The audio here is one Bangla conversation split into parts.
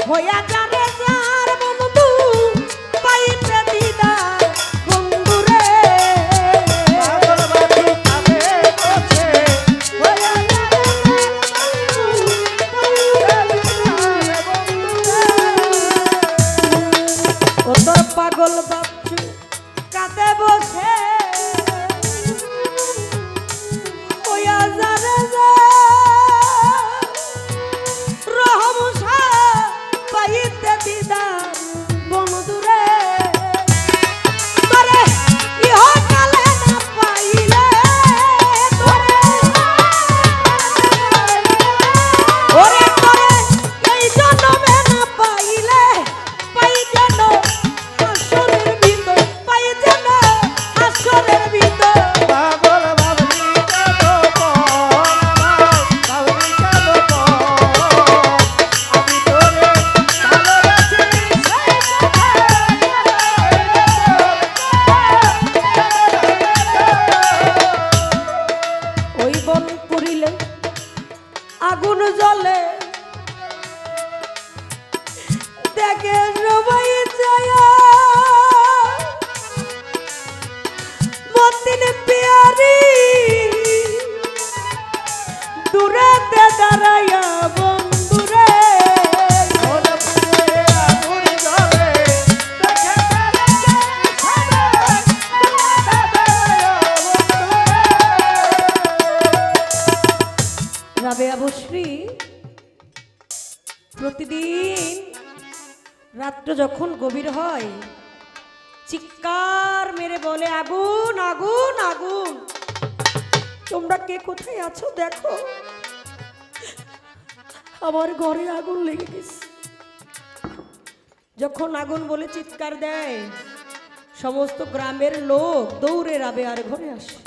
হইয়া জানে যার বন্ধু পাইতে দিদার বন্ধু রে পাগল বাছু কাঁদে বসে হইয়া যারে ও তোর পাগল বাচ্চু কাঁদে বসে হইয়া জানে রহমশা পাইতে দিদার বন্ধু রে তোরে ইহকালে না পাইলে তোরে ওরে তোরে এই জন্মে না পাইলে পাই যেন হাসরের ভিতর পাই যেন হাসরের ভিতর পাগল বাবলি কাঁদো বাবলি কাঁদো আমি তোরে ভালোবাসি ওই বন পুরিলে আগুন জ্বলে দেখে সবাই যায় মতিন পিয়ারি দূরেতে দাঁড়াইয়া বন্ধুরে রাবেয়া বসরি প্রতিদিন রাত্র যখন গভীর হয় চিৎকার মেরে বলে আগুন আগুন আগুন তোমরা কে কোথায় আছো দেখো আমার ঘরে আগুন লেগে গেছে যখন আগুন বলে চিৎকার দেয় সমস্ত গ্রামের লোক দৌড়ে রাবেয়ার ঘরে আসে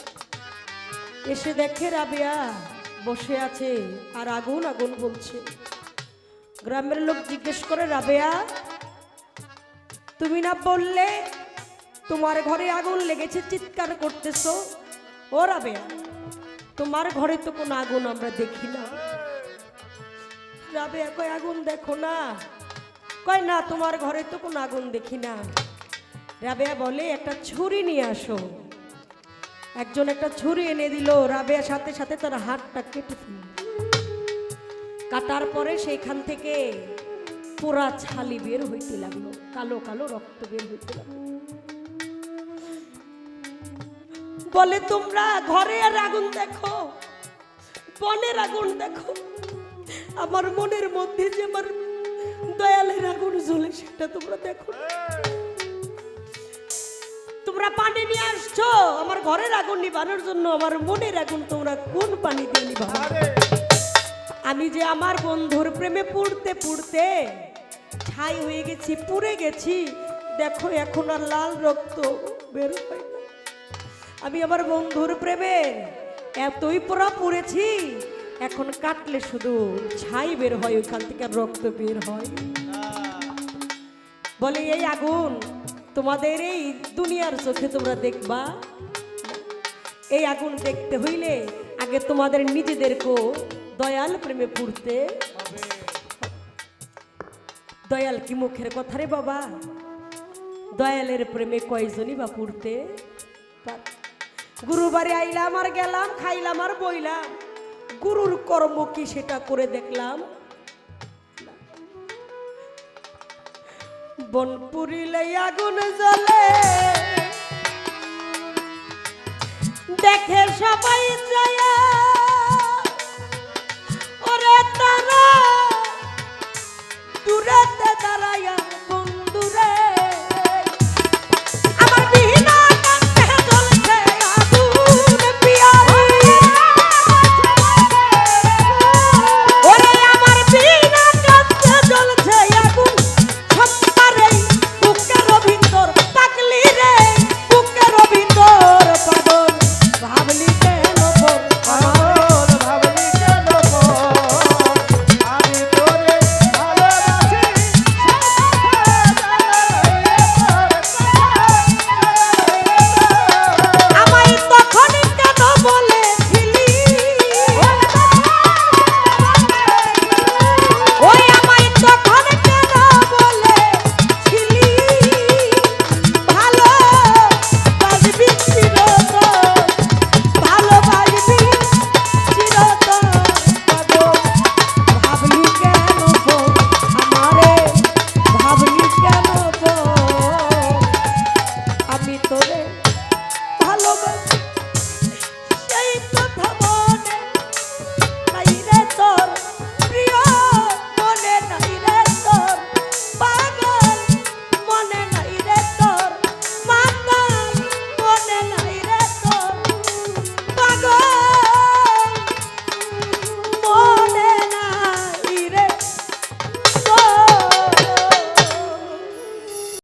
এসে দেখে রাবেয়া বসে আছে আর আগুন আগুন বলছে গ্রামের লোক জিজ্ঞেস করে রাবেয়া তুমি না বললে তোমার ঘরে আগুন লেগেছে চিৎকার করতেছো ও রাবেয়া তোমার ঘরে তো কোনো আগুন আমরা দেখি না রাবেয়া কয় আগুন দেখো না কয় না তোমার ঘরে তো কোনো আগুন দেখি না রাবেয়া বলে একটা ছুরি নিয়ে আসো একজন একটা ছুরি এনে দিল রাবেয়ার সাথে সাথে তার হাতটা কেটে ফেলল কাটার পরে সেইখান থেকে পোড়া ছালি বের হইতে লাগলো কালো কালো রক্ত বের হইতে লাগলো বলে তোমরা ঘরে আর আগুন দেখো বনের আগুন দেখো আমার মনের মধ্যে যে আমার দয়ালের আগুন জ্বলে সেটা তোমরা দেখো তোমরা পানি নিয়ে আসছো আমার ঘরের আগুন নিবানোর জন্য আমার মনের আগুন তোমরা কোন পানি দিয়ে নিবানো আমি যে আমার বন্ধুর প্রেমে পুড়তে পুড়তে ছাই হয়ে গেছি পুড়ে গেছি দেখো এখন আর লাল রক্ত বের হয় না আমি আমার বন্ধুর প্রেমে এতই পোড়া পুড়েছি এখন কাটলে শুধু ছাই বের হয় ওইখান থেকে রক্ত বের হয় বলে এই আগুন তোমাদের এই দুনিয়ার চোখে তোমরা দেখবা এই আগুন দেখতে হইলে আগে তোমাদের নিজেদেরকেও দয়াল প্রেমে পুড়তে দয়াল কি মুখের কথা রে বাবা দয়ালের প্রেমে কয়জনই বা পুড়তে গুরু বাড়ি আইলাম আর গেলাম খাইলাম আর বইলাম গুরুর কর্ম কি সেটা করে দেখলাম বন পুরিলে আগুন জ্বলে দেখে সবাই যায় ওরে তারা দূরে